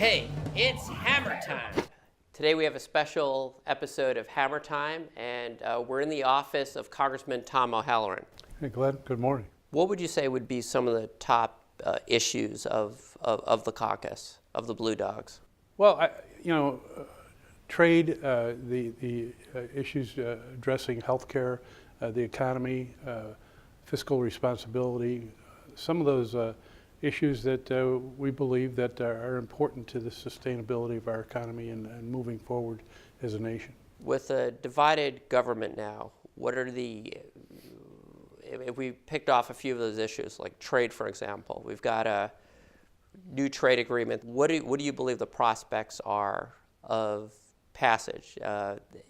Hey, it's Hammer Time. Today we have a special episode of Hammer Time, and we're in the office of Congressman Tom O'Halloran. Hey, Glenn. Good morning. What would you say would be some of the top issues of the caucus, of the Blue Dogs? Well, trade, the issues addressing healthcare, the economy, fiscal responsibility, some of those issues that we believe that are important to the sustainability of our economy and moving forward as a nation. With a divided government now, what are if we picked off a few of those issues, like trade, for example, we've got a new trade agreement. What do you believe the prospects are of passage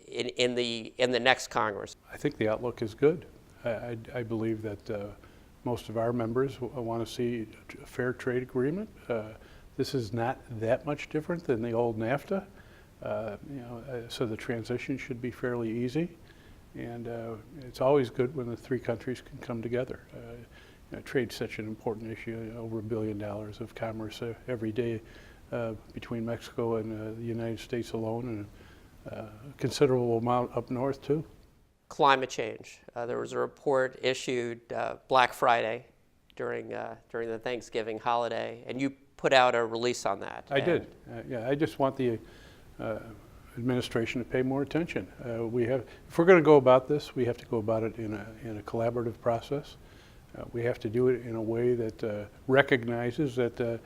in the next Congress? I think the outlook is good. I believe that most of our members want to see a fair trade agreement. This is not that much different than the old NAFTA, so the transition should be fairly easy. And it's always good when the three countries can come together. Trade's such an important issue, over $1 billion of commerce every day between Mexico and the United States alone, and a considerable amount up north too. Climate change. There was a report issued Black Friday during the Thanksgiving holiday, and you put out a release on that. I did. I just want the administration to pay more attention. If we're going to go about this, we have to go about it in a collaborative process. We have to do it in a way that recognizes that,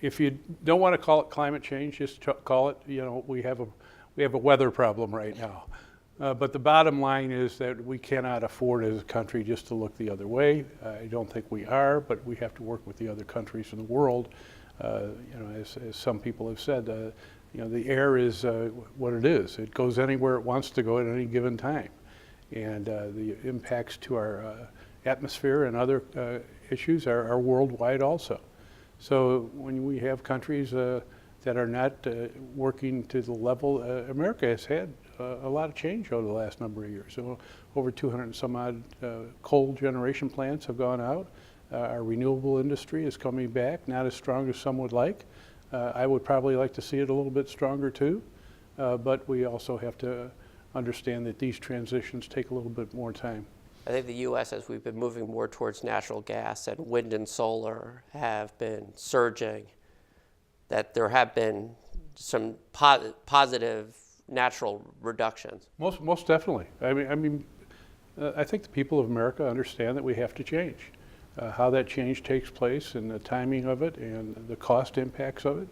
if you don't want to call it climate change, just call it, we have a weather problem right now. But the bottom line is that we cannot afford as a country just to look the other way. I don't think we are, but we have to work with the other countries in the world. As some people have said, the air is what it is. It goes anywhere it wants to go at any given time. And the impacts to our atmosphere and other issues are worldwide also. So when we have countries that are not working to the level, America has had a lot of change over the last number of years. So over 200 and some odd coal generation plants have gone out. Our renewable industry is coming back, not as strong as some would like. I would probably like to see it a little bit stronger too, but we also have to understand that these transitions take a little bit more time. I think the U.S., as we've been moving more towards natural gas and wind and solar have been surging, that there have been some positive natural reductions. Most definitely. I think the people of America understand that we have to change. How that change takes place and the timing of it and the cost impacts of it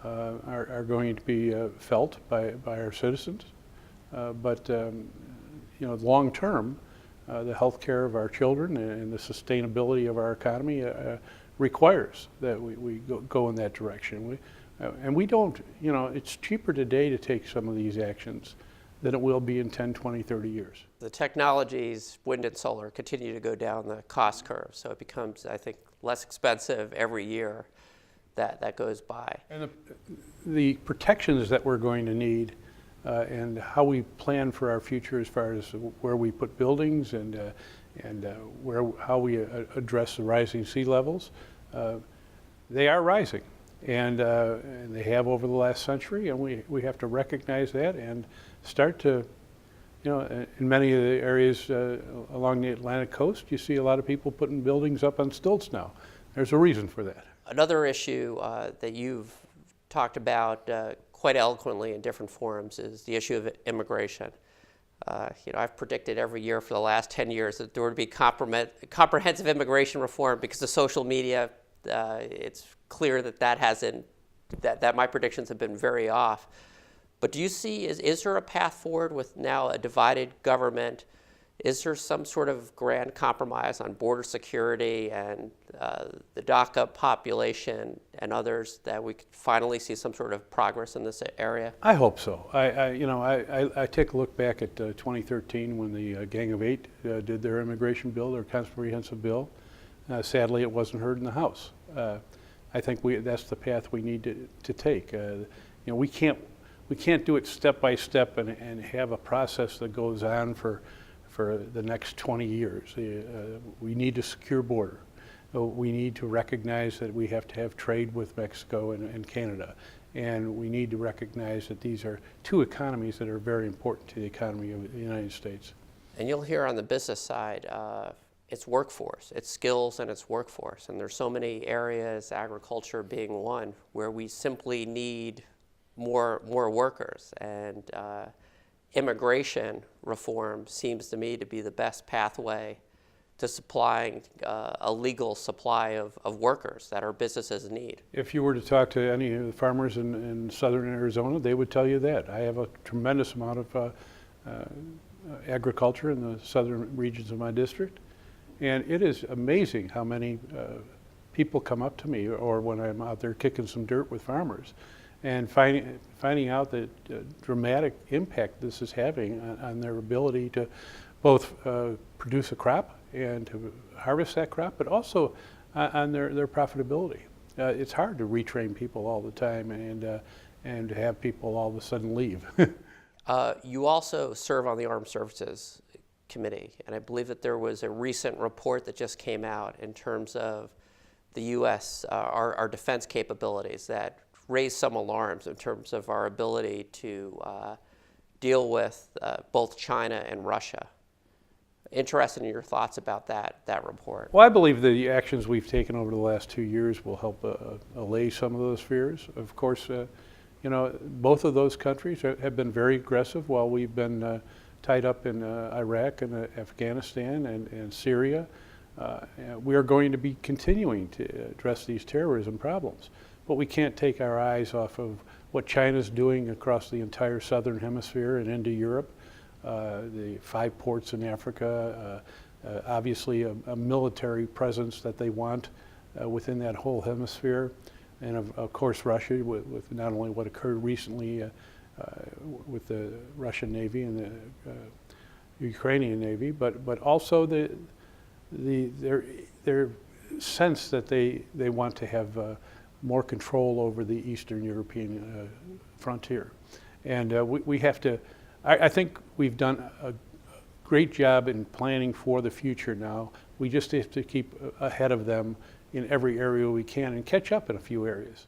are going to be felt by our citizens. But long term, the health care of our children and the sustainability of our economy requires that we go in that direction. And we don't, it's cheaper today to take some of these actions than it will be in 10, 20, 30 years. The technologies, wind and solar, continue to go down the cost curve, so it becomes, I think, less expensive every year that goes by. And the protections that we're going to need and how we plan for our future as far as where we put buildings and how we address the rising sea levels, they are rising. And they have over the last century, and we have to recognize that and start to, in many of the areas along the Atlantic coast, you see a lot of people putting buildings up on stilts now. There's a reason for that. Another issue that you've talked about quite eloquently in different forums is the issue of immigration. I've predicted every year for the last 10 years that there would be comprehensive immigration reform because of social media. It's clear that my predictions have been very off. But do you see, is there a path forward with now a divided government? Is there some sort of grand compromise on border security and the DACA population and others that we could finally see some sort of progress in this area? I hope so. I take a look back at 2013 when the Gang of Eight did their immigration bill, their comprehensive bill. Sadly, it wasn't heard in the House. I think that's the path we need to take. We can't do it step by step and have a process that goes on for the next 20 years. We need a secure border. We need to recognize that we have to have trade with Mexico and Canada. And we need to recognize that these are two economies that are very important to the economy of the United States. And you'll hear on the business side, it's workforce, it's skills and it's workforce. And there's so many areas, agriculture being one, where we simply need more workers. And immigration reform seems to me to be the best pathway to supplying a legal supply of workers that our businesses need. If you were to talk to any of the farmers in southern Arizona, they would tell you that. I have a tremendous amount of agriculture in the southern regions of my district, and it is amazing how many people come up to me, or when I'm out there kicking some dirt with farmers, and finding out the dramatic impact this is having on their ability to both produce a crop and to harvest that crop, but also on their profitability. It's hard to retrain people all the time and to have people all of a sudden leave. You also serve on the Armed Services Committee, and I believe that there was a recent report that just came out in terms of the U.S., our defense capabilities that raised some alarms in terms of our ability to deal with both China and Russia. Interested in your thoughts about that report. Well, I believe the actions we've taken over the last 2 years will help allay some of those fears. Of course, both of those countries have been very aggressive while we've been tied up in Iraq and Afghanistan and Syria. We are going to be continuing to address these terrorism problems, but we can't take our eyes off of what China's doing across the entire southern hemisphere and into Europe. The 5 ports in Africa, obviously a military presence that they want within that whole hemisphere, and of course Russia with not only what occurred recently with the Russian Navy and the Ukrainian Navy, but also their sense that they want to have more control over the Eastern European frontier, and we have to. I think we've done a great job in planning for the future now. We just have to keep ahead of them in every area we can and catch up in a few areas.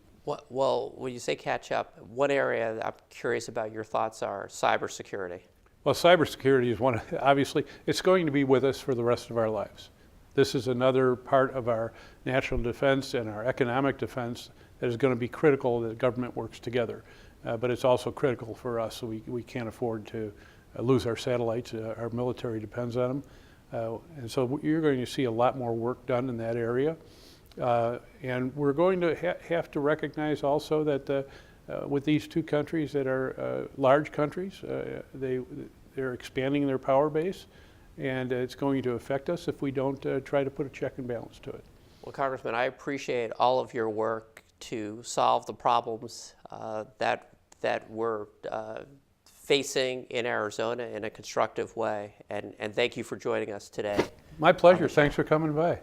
Well, when you say catch up, what area I'm curious about your thoughts are cybersecurity? Well, cybersecurity is one, obviously, it's going to be with us for the rest of our lives. This is another part of our national defense and our economic defense that is going to be critical that government works together. But it's also critical for us, so we can't afford to lose our satellites. Our military depends on them. And so you're going to see a lot more work done in that area. And we're going to have to recognize also that with these two countries that are large countries, they're expanding their power base, and it's going to affect us if we don't try to put a check and balance to it. Well, Congressman, I appreciate all of your work to solve the problems that we're facing in Arizona in a constructive way. And thank you for joining us today. My pleasure. Thanks for coming by.